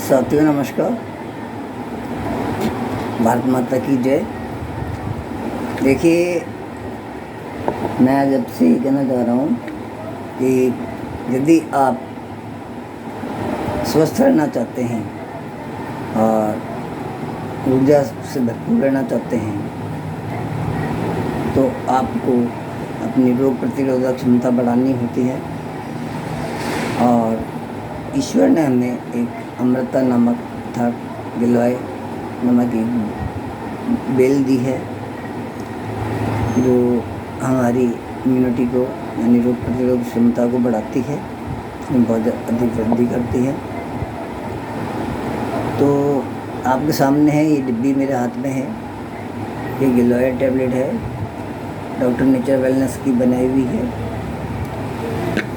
साथियों नमस्कार। भारत माता की जय। देखिए, मैं आज आपसे ये कहना चाह रहा हूँ कि यदि आप स्वस्थ रहना चाहते हैं और ऊर्जा से भरपूर रहना चाहते हैं तो आपको अपनी रोग प्रतिरोधक क्षमता बढ़ानी होती है। और ईश्वर ने हमें एक अमृता नामक अर्थात गिलोय नामक एक बेल दी है जो हमारी इम्यूनिटी को यानी रोग प्रतिरोधक क्षमता को बढ़ाती है, बहुत अधिक वृद्धि करती है। तो आपके सामने है, ये डिब्बी मेरे हाथ में है। ये गिलोय टैबलेट है, डॉक्टर नेचर वेलनेस की बनाई हुई है।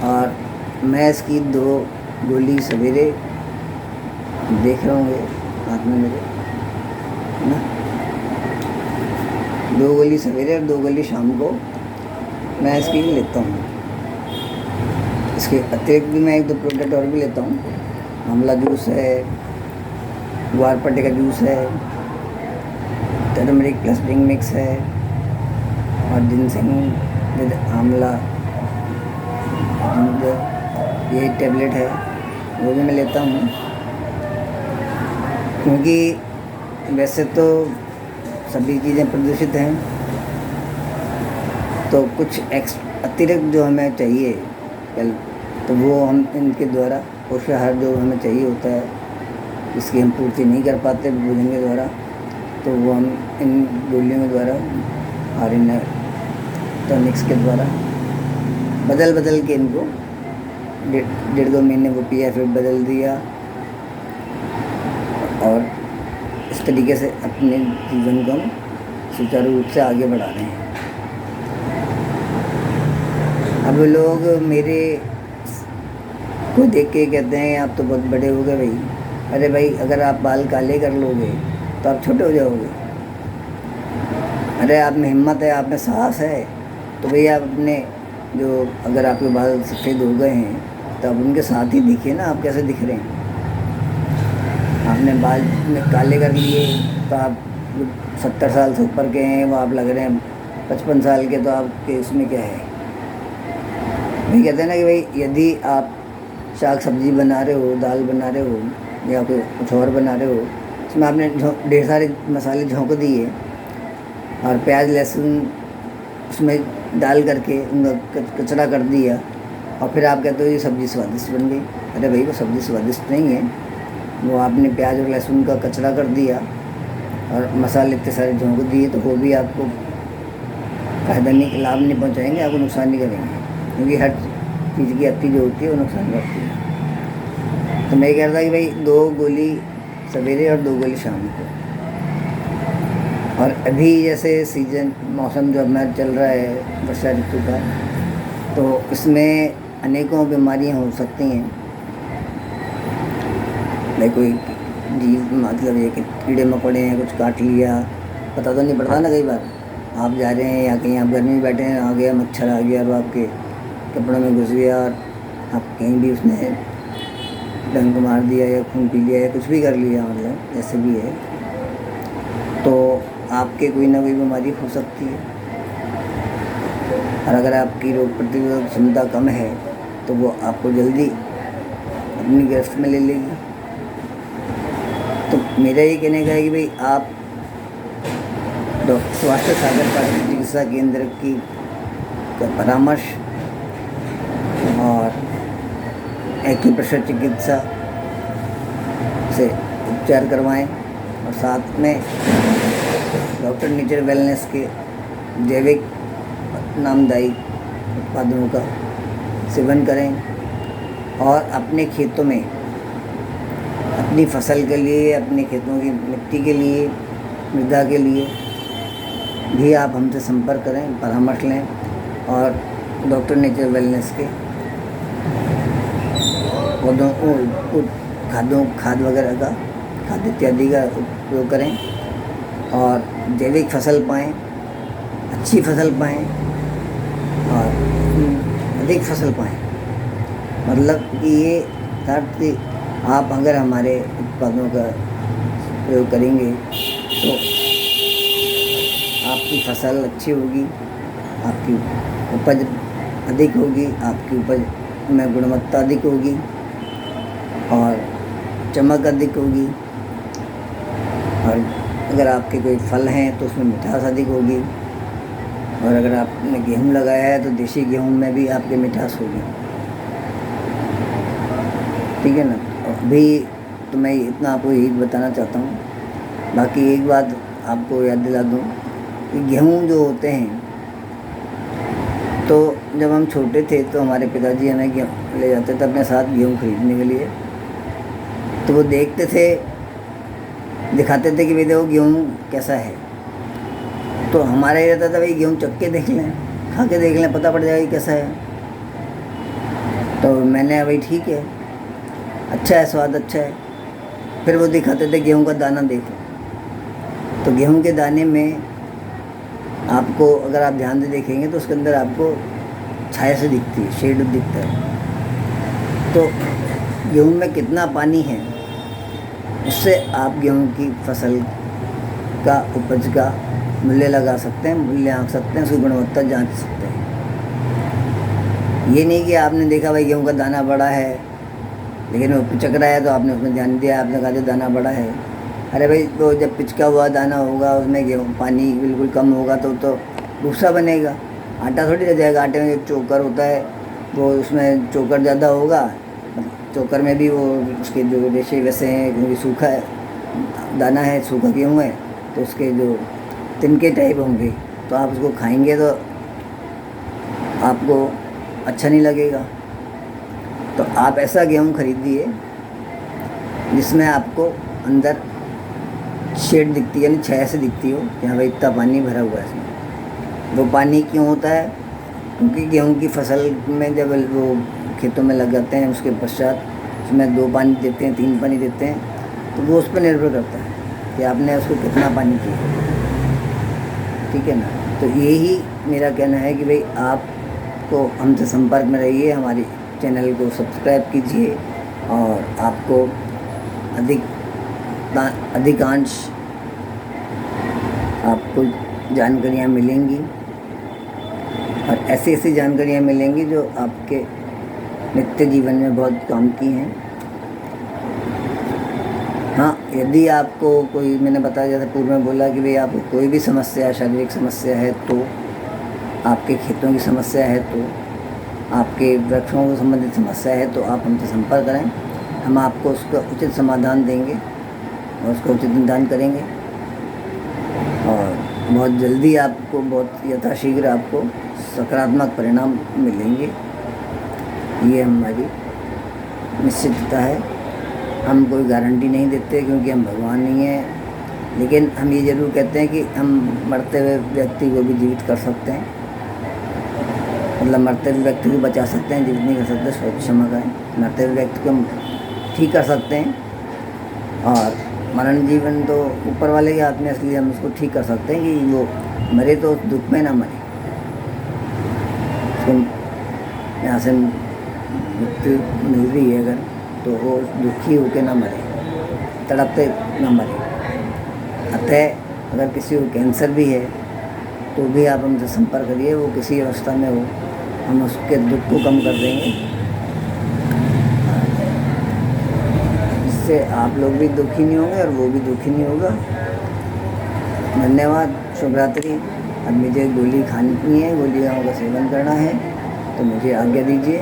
और मैं इसकी 2 गोली सवेरे देख रहे होंगे हाथ में मेरे, है ना। 2 गोली सवेरे और 2 गोली शाम को मैं इसकी लेता हूँ। इसके अतिरिक्त भी मैं 1-2 प्रोडक्ट और भी लेता हूँ। आंवला जूस है, ग्वारपटे का जूस है, टर्मरिक प्लस ड्रिंक मिक्स है और जिनसेंग विद आंवला ये टैबलेट है, वो भी मैं लेता हूँ। क्योंकि वैसे तो सभी चीज़ें प्रदूषित हैं, तो कुछ अतिरिक्त जो हमें चाहिए तो वो हम इनके द्वारा पोषाहार जो हमें चाहिए होता है, इसकी हम पूर्ति नहीं कर पाते भोजन के द्वारा, तो वो हम इन गोलियों के द्वारा और इन टॉनिक्स के द्वारा बदल के इनको 1.5-2 महीने वो पिया, फिर बदल दिया। और इस तरीके से अपने जीवन को हम सुचारू रूप से आगे बढ़ा रहे हैं। अब लोग मेरे को देख के कहते हैं आप तो बहुत बड़े हो गए भाई। अरे भाई, अगर आप बाल काले कर लोगे तो आप छोटे हो जाओगे। अरे आप में हिम्मत है, आप में साहस है, तो भैया आप अपने जो अगर आपके बाल सफ़ेद हो गए हैं तो आप उनके साथ ही दिखिए ना, आप कैसे दिख रहे हैं। आपने बाल में काले कर लिए तो आप 70 साल से ऊपर के हैं, वो आप लग रहे हैं 55 साल के, तो आपके इसमें क्या है। वही कहते हैं ना कि भाई यदि आप साग सब्जी बना रहे हो, दाल बना रहे हो या कोई कुछ और बना रहे हो, उसमें आपने ढेर सारे मसाले झोंक दिए और प्याज लहसुन उसमें डाल करके उनका कचरा कर दिया और फिर आप कहते हो ये सब्ज़ी स्वादिष्ट बन गई। अरे भाई, वो सब्ज़ी स्वादिष्ट नहीं है, वो आपने प्याज और लहसुन का कचरा कर दिया और मसाले इतने सारे झोंक दिए, तो वो भी आपको फ़ायदा नहीं, लाभ नहीं पहुंचाएंगे, आपको नुकसान नहीं करेंगे। क्योंकि हर चीज़ की अति जो होती है वो नुकसान करती है। तो मैं कह रहा था कि भाई 2 गोली सवेरे और 2 गोली शाम को। और अभी जैसे सीजन मौसम जो हमारा चल रहा है वर्षा ऋतु का, तो इसमें अनेकों बीमारियां हो सकती हैं। भाई कोई जीव मतलब ये कि कीड़े मकोड़े हैं, कुछ काट लिया, पता तो नहीं पड़ता ना। कई बार आप जा रहे हैं या कहीं आप घर में बैठे हैं, आ गया मच्छर, आ गया और आपके कपड़ों में घुस गया और आप कहीं भी उसने डंक मार दिया या खून पी लिया या कुछ भी कर लिया, मतलब जैसे भी है, तो आपके कोई ना कोई बीमारी हो सकती है। और अगर आपकी रोग प्रतिरोधक क्षमता कम है तो वो आपको जल्दी अपनी गिरफ्त में ले लेगी। तो मेरा ये कहने का है कि भाई आप स्वास्थ्य सागर प्राथमिक चिकित्सा केंद्र की परामर्श और एक्यूप्रेशर चिकित्सा से उपचार करवाएं और साथ में डॉक्टर नेचर वेलनेस के जैविक नामदायी उत्पादों का सेवन करें। और अपने खेतों में अपनी फसल के लिए, अपने खेतों की मिट्टी के लिए, मृदा के लिए भी आप हमसे संपर्क करें, परामर्श लें और डॉक्टर नेचर वेलनेस के पौधों खाद वगैरह का, खाद इत्यादि का उपयोग करें और जैविक फसल पाएँ, अच्छी फसल पाएँ और अधिक फसल पाएँ। मतलब कि ये आप अगर हमारे उत्पादों का प्रयोग करेंगे तो आपकी फसल अच्छी होगी, आपकी उपज अधिक होगी, आपकी उपज में गुणवत्ता अधिक होगी और चमक अधिक होगी। और अगर आपके कोई फल हैं तो उसमें मिठास अधिक होगी। और अगर आपने गेहूँ लगाया है तो देसी गेहूँ में भी आपके मिठास होगी, ठीक है ना। अभी तो मैं इतना आपको यही बताना चाहता हूँ। बाकी एक बात आपको याद दिला दूँ कि गेहूँ जो होते हैं, तो जब हम छोटे थे तो हमारे पिताजी हमें गेहूँ ले जाते थे अपने साथ गेहूँ खरीदने के लिए। तो वो देखते थे, दिखाते थे कि भाई देखो गेहूँ कैसा है। तो हमारा ये रहता था भाई गेहूँ चख के देख लें, खा के देख लें, पता पड़ जाएगा कैसा है। तो मैंने भाई ठीक है, अच्छा है, स्वाद अच्छा है। फिर वो दिखाते थे गेहूँ का दाना देखो। तो गेहूँ के दाने में आपको अगर आप ध्यान से देखेंगे तो उसके अंदर आपको छाया से दिखती है, शेड दिखता है। तो गेहूँ में कितना पानी है उससे आप गेहूँ की फसल का उपज का मूल्य लगा सकते हैं, मूल्य आंक सकते हैं, उसकी गुणवत्ता जांच सकते हैं। ये नहीं कि आपने देखा भाई गेहूँ का दाना बड़ा है लेकिन वो पिचक रहा है तो आपने उसमें ध्यान दिया, आपने कहा जो दाना बड़ा है। अरे भाई तो जब पिचका हुआ दाना होगा उसमें गेहूँ पानी बिल्कुल कम होगा तो भूसा बनेगा, आटा थोड़ी रह जाएगा। आटे में एक चोकर होता है, वो उसमें चोकर ज़्यादा होगा, चोकर में भी वो उसके जो रेशे वैसे हैं, क्योंकि सूखा दाना है, सूखा गेहूँ है, तो उसके जो तिनके टाइप होंगे। तो आप उसको खाएंगे तो आपको अच्छा नहीं लगेगा। तो आप ऐसा गेहूँ खरीदिए जिसमें आपको अंदर शेड दिखती है, यानी छाया से दिखती हो कि हाँ भाई इतना पानी भरा हुआ है इसमें। वो पानी क्यों होता है? क्योंकि गेहूँ की फसल में जब वो खेतों में लग जाते हैं उसके पश्चात उसमें 2 पानी देते हैं, 3 पानी देते हैं, तो वो उस पर निर्भर करता है कि आपने उसको कितना पानी किया, ठीक है ना। तो यही मेरा कहना है कि भाई आपको हमसे संपर्क में रहिए, हमारे चैनल को सब्सक्राइब कीजिए और आपको अधिकांश आपको जानकारियाँ मिलेंगी और ऐसी ऐसी जानकारियाँ मिलेंगी जो आपके नित्य जीवन में बहुत काम की हैं। हाँ, यदि आपको कोई, मैंने बताया जैसे पूर्व में बोला कि भाई आपको कोई भी समस्या, शारीरिक समस्या है तो, आपके खेतों की समस्या है तो, आपके वृक्षों से संबंधित समस्या है तो आप हमसे संपर्क करें। हम आपको उसका उचित समाधान देंगे और उसका उचित निदान करेंगे और बहुत जल्दी आपको, बहुत यथाशीघ्र आपको सकारात्मक परिणाम मिलेंगे। ये हमारी निश्चितता है। हम कोई गारंटी नहीं देते क्योंकि हम भगवान नहीं हैं, लेकिन हम ये ज़रूर कहते हैं कि हम मरते हुए व्यक्ति को भी जीवित कर सकते हैं, मतलब मरते हुए व्यक्ति को बचा सकते हैं, जीवित नहीं कर सकते, क्षमा करें। मरते हुए व्यक्ति को हम ठीक कर सकते हैं और मरण जीवन तो ऊपर वाले के हाथ में, इसलिए हम उसको ठीक कर सकते हैं कि वो मरे तो दुख में ना मरे, उसको यहाँ से मृत्यु मिल रही है अगर, तो वो दुखी होकर ना मरे, तड़पते ना मरे। अतः अगर किसी को कैंसर भी है तो भी आप हमसे संपर्क करिए, वो किसी अवस्था में हो, हम उसके दुख को कम कर देंगे, जिससे आप लोग भी दुखी नहीं होंगे और वो भी दुखी नहीं होगा। धन्यवाद, शुभ रात्रि। अब मुझे गोली खानी है, गोलियों का सेवन करना है, तो मुझे आज्ञा दीजिए।